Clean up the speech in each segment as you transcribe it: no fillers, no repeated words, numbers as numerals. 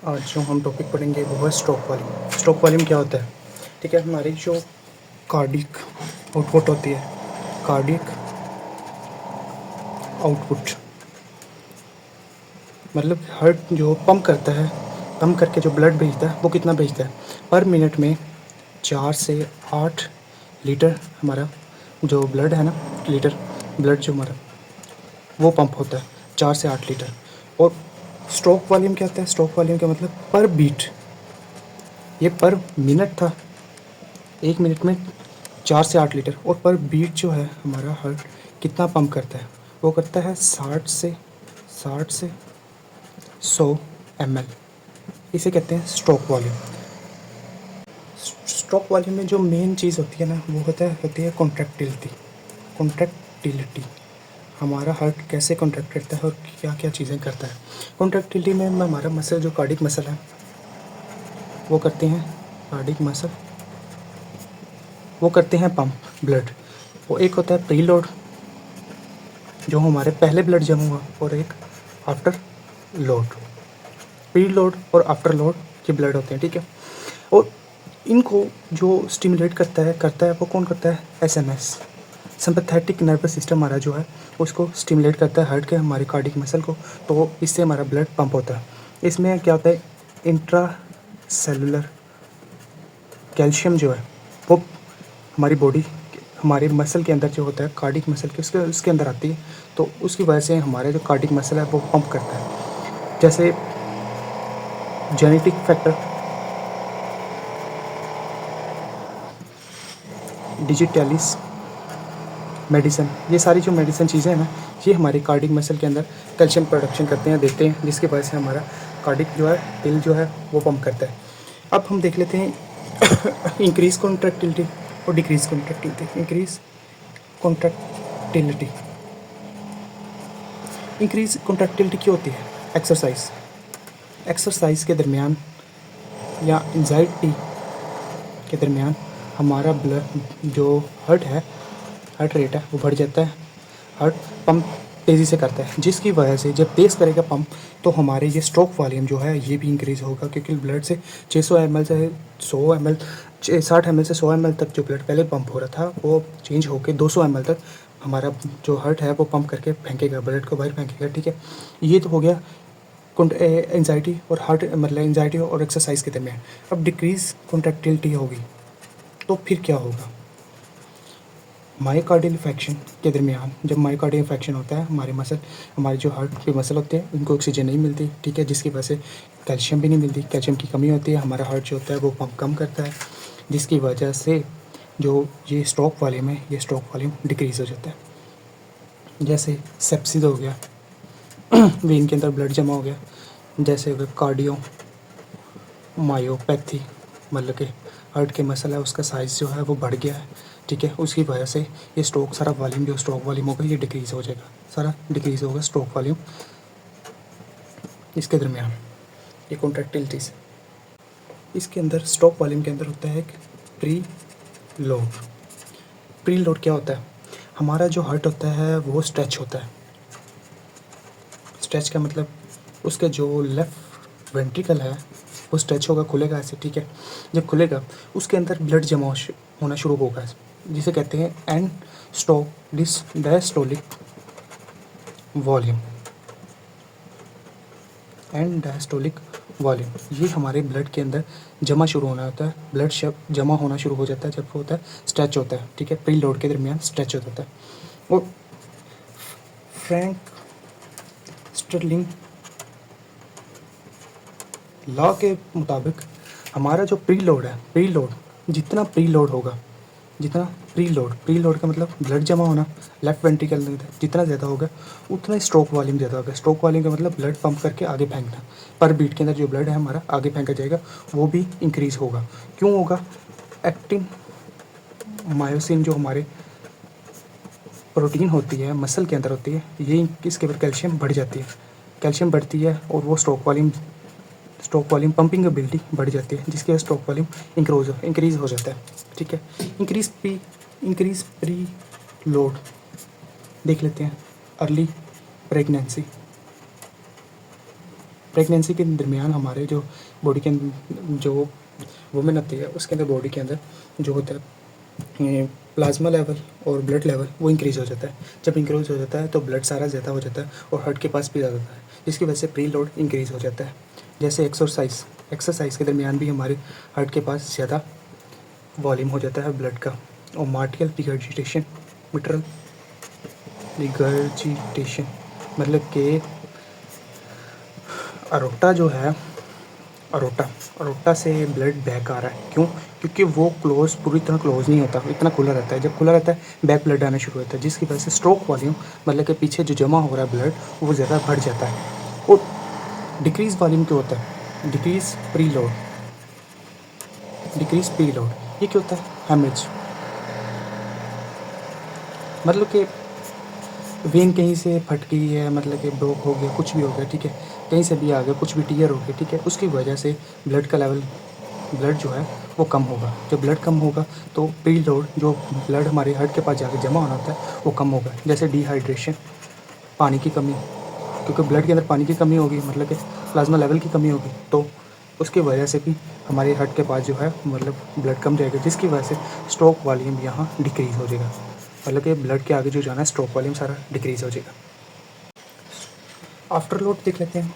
आज जो हम टॉपिक पढ़ेंगे वो है स्ट्रोक वॉल्यूम। स्ट्रोक वॉल्यूम क्या होता है? ठीक है, हमारी जो कार्डिक आउटपुट होती है, कार्डिक आउटपुट मतलब हार्ट जो पंप करता है, पंप करके जो ब्लड भेजता है वो कितना भेजता है? पर मिनट में 4 से 8 लीटर हमारा जो ब्लड है ना, लीटर ब्लड जो हमारा वो पंप होता है 4 से 8 लीटर। और स्ट्रोक वॉल्यूम क्या होता है? स्ट्रोक वॉल्यूम का मतलब पर बीट, ये पर मिनट था, 1 मिनट में 4 से 8 लीटर। और पर बीट जो है हमारा हार्ट कितना पंप करता है? वो करता है 60 से 100 ml। इसे कहते हैं स्ट्रोक वॉल्यूम। स्ट्रोक वॉल्यूम में जो मेन चीज़ होती है ना, वो होती है कॉन्ट्रैक्टिलिटी। कॉन्ट्रैक्टिलिटी, हमारा हार्ट कैसे कॉन्ट्रैक्ट करता है और क्या क्या चीज़ें करता है। कॉन्ट्रैक्टिलिटी में हमारा मसल जो कार्डिक मसल है वो करते हैं, कार्डिक मसल वो करते हैं पंप ब्लड। वो एक होता है प्री लोड, जो हमारे पहले ब्लड जमा हुआ, और एक आफ्टर लोड। प्री लोड और आफ्टर लोड के ब्लड होते हैं, ठीक है। और इनको जो स्टिमुलेट करता है वो कौन करता है? एसएनएस, सिंपैथेटिक नर्वस सिस्टम हमारा जो है उसको स्टिमुलेट करता है हार्ट के हमारे कार्डिक मसल को, तो इससे हमारा ब्लड पंप होता है। इसमें क्या होता है? इंट्रा सेलुलर कैल्शियम जो है वो हमारी बॉडी, हमारे मसल के अंदर जो होता है कार्डिक मसल के, उसके अंदर आती है, तो उसकी वजह से हमारे जो कार्डिक मसल है वो पंप करता है। जैसे जेनेटिक फैक्टर, डिजिटलिस मेडिसिन, ये सारी जो मेडिसिन चीज़ें हैं ना, ये हमारे कार्डिक मसल के अंदर कैल्शियम प्रोडक्शन करते हैं, देते हैं, जिसकी वजह से हमारा कार्डिक जो है दिल जो है वो पंप करता है। अब हम देख लेते हैं इंक्रीज कॉन्ट्रैक्टिलिटी और decrease contractility. Contractility increase contractility क्यों होती है? एक्सरसाइज के दरमियान या एंजाइटी के दरमियान हमारा ब्लड जो हार्ट रेट है वो बढ़ जाता है, हार्ट पंप तेज़ी से करता है, जिसकी वजह से जब तेज़ करेगा पंप तो हमारे ये स्ट्रोक वॉल्यूम जो है ये भी इंक्रीज़ होगा, क्योंकि ब्लड से 600 ml से 100 ml 60 ml से 100 ml तक जो ब्लड पहले पंप हो रहा था वो चेंज होकर 200 ml तक हमारा जो हार्ट है वो पंप करके फेंकेगा, ब्लड को बाहर फेंकेगा, ठीक है। ये तो हो गया एंजाइटी और हार्ट, मतलब एंजाइटी और एक्सरसाइज के दरमियान। अब डिक्रीज कॉन्ट्रैक्टिलिटी होगी तो फिर क्या होगा? मायोकार्डियल इन्फेक्शन के दरमियान, जब मायोकार्डियल इन्फेक्शन होता है हमारे जो हार्ट के मसल होते हैं उनको ऑक्सीजन नहीं मिलती, ठीक है, जिसकी वजह से कैल्शियम भी नहीं मिलती, कैल्शियम की कमी होती है, हमारा हार्ट जो होता है वो पंप कम करता है, जिसकी वजह से जो ये स्ट्रोक वॉल्यूम है, ये स्ट्रोक वॉल्यूम डिक्रीज़ हो जाता है। जैसे सेप्सिस हो गया, वेन के अंदर ब्लड जमा हो गया, जैसे अगर कार्डियो मायोपैथी, मतलब कि हार्ट के मसल है उसका साइज़ जो है वो बढ़ गया है, ठीक है, उसकी वजह से ये सारा वॉल्यूम जो स्ट्रोक वॉल्यूम होगा ये डिक्रीज़ हो जाएगा, सारा डिक्रीज़ होगा स्ट्रोक वॉल्यूम इसके दरमियान, ये कॉन्ट्रैक्टिलिटीज। इसके अंदर स्ट्रोक वॉल्यूम के अंदर होता है एक प्री लोड। प्री लोड क्या होता है? हमारा जो हार्ट होता है वो स्ट्रेच होता है। स्ट्रेच का मतलब उसका जो लेफ्ट वेंट्रिकल है वो स्ट्रेच होगा, खुलेगा ऐसे, ठीक है। जब खुलेगा उसके अंदर ब्लड जमा होना शुरू होगा, जिसे कहते हैं and diastolic volume. And diastolic volume ये हमारे ब्लड के अंदर जमा शुरू होना होता है, ब्लड जमा होना शुरू हो जाता है जब वो होता है स्ट्रेच होता है, ठीक है, प्री लोड के दरमियान स्ट्रेच हो जाता है। और फ्रैंक स्टर्लिंग लॉ के मुताबिक हमारा जो प्री लोड है, जितना प्री लोड होगा, जितना प्री लोड का मतलब ब्लड जमा होना लेफ्ट वेंट्रिकल में जितना ज़्यादा होगा उतना ही स्ट्रोक वॉल्यूम ज़्यादा होगा। स्ट्रोक वॉल्यूम का मतलब ब्लड पंप करके आगे फेंकना, पर बीट के अंदर जो ब्लड है हमारा आगे फेंका जाएगा वो भी इंक्रीज़ होगा। क्यों होगा? एक्टिन मायोसिन जो हमारे प्रोटीन होती है मसल के अंदर होती है, ये इसके ऊपर कैल्शियम बढ़ जाती है, कैल्शियम बढ़ती है और वो स्ट्रोक वॉल्यूम पंपिंग एबिलिटी बढ़ जाती है, जिसकी वजह स्ट्रोक वॉल्यूम इंक्रीज़ हो जाता है, ठीक है। इंक्रीज प्री लोड देख लेते हैं। अर्ली प्रेगनेंसी प्रेगनेंसी के दरमियान हमारे जो बॉडी के जो वुमेन होती है उसके अंदर बॉडी के अंदर जो होता है प्लाज्मा लेवल और ब्लड लेवल वो इंक्रीज़ हो जाता है। जब इंक्रीज़ हो जाता है तो ब्लड सारा ज़्यादा हो जाता है और हार्ट के पास भी ज़्यादा होता है, जिसकी वजह से प्री लोड इंक्रीज़ हो जाता है। जैसे एक्सरसाइज के दरमियान भी हमारे हार्ट के पास ज़्यादा वॉल्यूम हो जाता है ब्लड का। और मार्टियल रिगर्जिटेशन मतलब कि अरोटा जो है, अरोटा से ब्लड बैक आ रहा है। क्यों? क्योंकि वो पूरी तरह क्लोज नहीं होता, इतना खुला रहता है। जब खुला रहता है बैक ब्लड आना शुरू होता है, जिसकी वजह से स्ट्रोक वॉल्यूम मतलब कि पीछे जो जमा हो रहा है ब्लड वो ज़्यादा बढ़ जाता है। और डिक्रीज़ वॉल्यूम क्यों होता है? डिक्रीज़ प्री लोड, ये क्या होता है? हेमरेज, मतलब कि वेन कहीं से फट गई है, मतलब कि ब्रोक हो गया, कुछ भी हो गया, ठीक है, कहीं से भी आ गया, कुछ भी टीयर हो गया, ठीक है, उसकी वजह से ब्लड का लेवल, ब्लड जो है वो कम होगा। जब ब्लड कम होगा तो प्री लोड जो ब्लड हमारे हार्ट के पास जाके जमा होना होता है वो कम होगा। जैसे डिहाइड्रेशन, पानी की कमी, क्योंकि ब्लड के अंदर पानी की कमी होगी, मतलब कि प्लाज्मा लेवल की कमी होगी, तो उसकी वजह से भी हमारे हार्ट के पास जो है मतलब ब्लड कम जाएगा, जिसकी वजह से स्ट्रोक वॉल्यूम यहाँ डिक्रीज़ हो जाएगा। मतलब कि ब्लड के आगे जो जाना है स्ट्रोक वॉल्यूम सारा डिक्रीज़ हो जाएगा। आफ्टर लोड देख लेते हैं।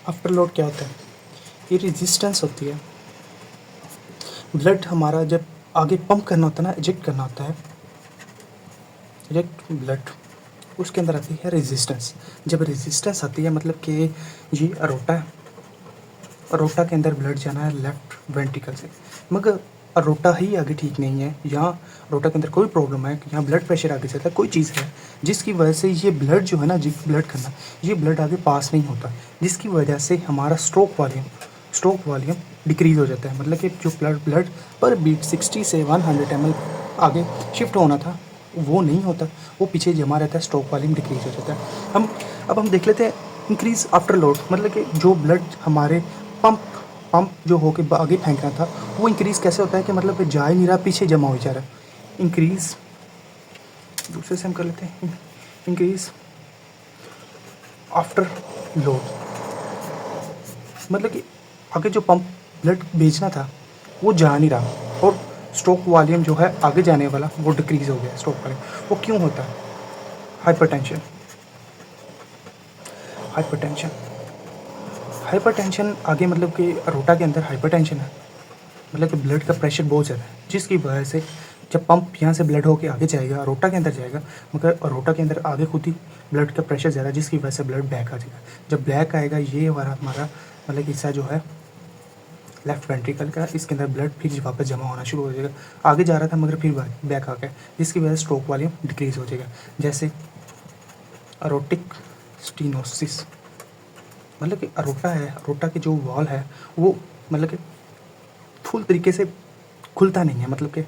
आफ्टर लोड क्या होता है? ये रेजिस्टेंस होती है। ब्लड हमारा जब आगे पंप करना होता है ना, इजेक्ट करना होता है, इजेक्ट ब्लड, उसके अंदर आती है रेजिस्टेंस। जब रेजिस्टेंस आती है मतलब कि ये अरोटा के अंदर ब्लड जाना है लेफ्ट वेंट्रिकल से, मगर अरोटा ही आगे ठीक नहीं है, यहाँ अरोटा के अंदर कोई प्रॉब्लम है, यहाँ ब्लड प्रेशर आगे चलता है, कोई चीज़ है जिसकी वजह से ये ब्लड जो है ना, ब्लड करना, ये ब्लड आगे पास नहीं होता, जिसकी वजह से हमारा स्ट्रोक वॉल्यूम डिक्रीज़ हो जाता है। मतलब कि जो ब्लड पर बीट 60 से 100 ml आगे शिफ्ट होना था वो नहीं होता, वो पीछे जमा रहता है, स्ट्रोक वॉल्यूम डिक्रीज़ हो जाता है। हम देख लेते हैं इंक्रीज़ आफ्टर लोड, मतलब कि जो ब्लड हमारे पंप जो होके आगे फेंकना था वो इंक्रीज़ कैसे होता है कि मतलब जा ही नहीं रहा, पीछे जमा हो जा रहा है। इंक्रीज़ दूसरे से हम कर लेते हैं, इंक्रीज़ आफ्टर लोड, मतलब कि आगे जो पंप ब्लड भेजना था वो जा नहीं रहा और स्ट्रोक वॉल्यूम जो है आगे जाने वाला वो डिक्रीज़ हो गया। स्ट्रोक वॉल्यूम वो क्यों होता है? हाइपरटेंशन आगे, मतलब कि अरोटा के अंदर हाइपरटेंशन है, मतलब कि ब्लड का प्रेशर बहुत ज़्यादा है, जिसकी वजह से जब पंप यहाँ से ब्लड होके आगे जाएगा, अरोटा के अंदर जाएगा, मगर अरोटा के अंदर आगे खुद ही ब्लड का प्रेशर ज़्यादा, जिसकी वजह से ब्लड बैक आ जाएगा। जब ब्लैक आएगा ये हमारा मतलब हिस्सा जो है लेफ्ट वेंट्रिकल का, इसके अंदर ब्लड फिर वापस जमा होना शुरू हो जाएगा। आगे जा रहा था मगर फिर बैक आ गया, जिसकी वजह से स्ट्रोक वॉल्यूम डिक्रीज़ हो जाएगा। जैसे अरोटिक स्टीनोसिस, मतलब कि अरोटा की जो वॉल है वो मतलब कि फुल तरीके से खुलता नहीं है, मतलब कि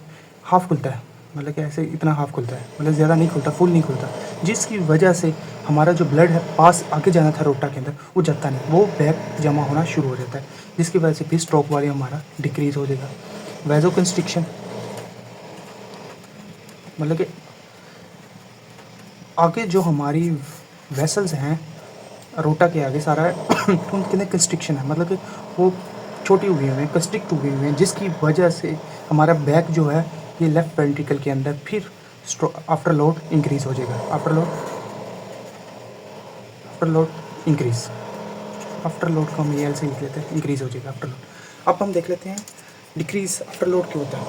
हाफ खुलता है, मतलब कि ऐसे इतना हाफ खुलता है, मतलब ज़्यादा नहीं खुलता, फुल नहीं खुलता, जिसकी वजह से हमारा जो ब्लड है पास आगे जाना था अरोटा के अंदर वो जाता नहीं, वो बैक जमा होना शुरू हो जाता है, जिसकी वजह से भी स्ट्रोक वॉल्यूम हमारा डिक्रीज़ हो जाएगा। वैसोकंस्ट्रिक्शन, मतलब कि आगे जो हमारी वेसल्स हैं अरोटा के आगे सारा उनके अंदर कंस्ट्रिक्शन है, मतलब कि वो छोटी हुई हैं, कंस्ट्रिक्ट हुई हुई हैं, जिसकी वजह से हमारा बैक जो है ये लेफ्ट वेंट्रिकल के अंदर फिर आफ्टर लोड इंक्रीज़ हो जाएगा। After load increase, after load को हम ये से लिख लेते हैं, इंक्रीज़ हो जाएगा आफ्टर लोड। अब हम देख लेते हैं डिक्रीज़ आफ्टर लोड क्यों होता है।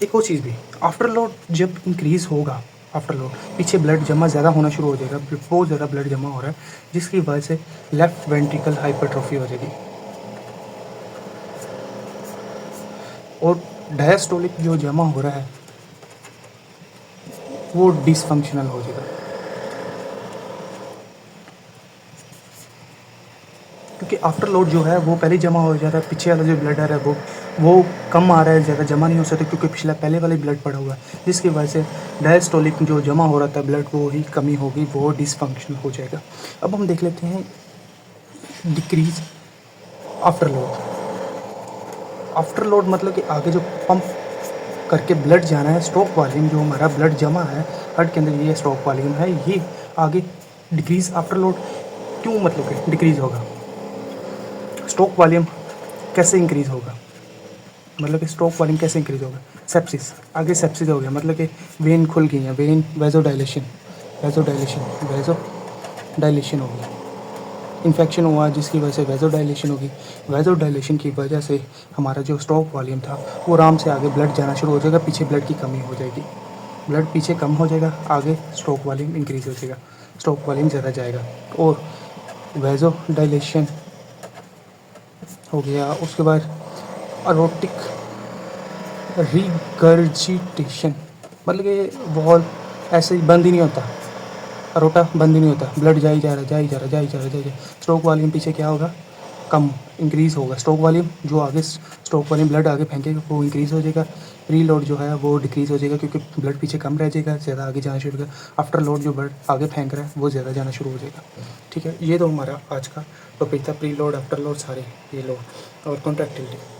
एक और चीज़ भी, आफ्टर लोड जब इंक्रीज़ होगा, आफ्टर लोड पीछे ब्लड जमा ज़्यादा होना शुरू हो जाएगा, बहुत ज़्यादा ब्लड जमा हो रहा है, जिसकी वजह से लेफ्ट वेंट्रिकल हाइपरट्रॉफी हो जाएगी और डायस्टोलिक जो जमा हो रहा है वो डिसफंक्शनल हो जाएगा, क्योंकि आफ्टर लोड जो है वो पहले जमा हो जाता है, पीछे वाला जो ब्लड है वो कम आ रहा है, ज़्यादा जमा नहीं हो सकता क्योंकि पहले वाले ब्लड पड़ा हुआ है, जिसकी वजह से डायस्टोलिक जो जमा हो रहा था ब्लड वो ही कमी होगी, वो डिसफंक्शन हो जाएगा। अब हम देख लेते हैं decrease after load. After load मतलब कि आगे जो पंप करके ब्लड जाना है, स्ट्रोक वॉल्यूम जो हमारा ब्लड जमा है हार्ट के अंदर, ये स्ट्रोक वॉल्यूम है, ये आगे डिक्रीज़ आफ्टर लोड क्यों, मतलब कि डिक्रीज़ होगा। स्ट्रोक वॉल्यूम कैसे इंक्रीज़ होगा, मतलब कि स्ट्रोक वॉल्यूम कैसे इंक्रीज़ होगा। सेप्सिस, आगे सेप्सिस हो गया, मतलब कि वेन खुल गई है, वेन वेजोडाइलेशन वेजोडाइलेशन हो गया। इन्फेक्शन हुआ जिसकी वजह से वेजोडाइलेशन होगी। वेजोडाइलेशन की वजह से हमारा जो स्ट्रोक वॉल्यूम था वो आराम से आगे ब्लड जाना शुरू हो जाएगा, पीछे ब्लड की कमी हो जाएगी, ब्लड पीछे कम हो जाएगा, आगे स्ट्रोक वॉल्यूम इंक्रीज़ हो जाएगा, स्ट्रोक वॉल्यूम ज़्यादा जाएगा। और वेजोडाइलेशन हो गया, उसके बाद अरोटिक रिगर्जिटेशन, मतलब कि वॉल ऐसे ही बंद ही नहीं होता, अरोटा बंद ही नहीं होता, ब्लड जा ही जा रहा। स्ट्रोक वॉल्यूम पीछे क्या होगा, कम इंक्रीज़ होगा। स्ट्रोक वॉल्यूम जो आगे स्ट्रोक वॉल्यूम ब्लड आगे फेंकेगा वो इंक्रीज़ हो जाएगा। प्री लोड जो है वो डिक्रीज़ हो जाएगा क्योंकि ब्लड पीछे कम रह जाएगा, ज़्यादा आगे जाना शुरू होगा। आफ्टर लोड जो ब्लड आगे फेंक रहा है वो ज़्यादा जाना शुरू हो जाएगा। ठीक है, ये तो हमारा आज का टॉपिक था, प्री लोड, आफ्टर लोड, सारे ये लोड और कॉन्ट्रैक्टिलिटी।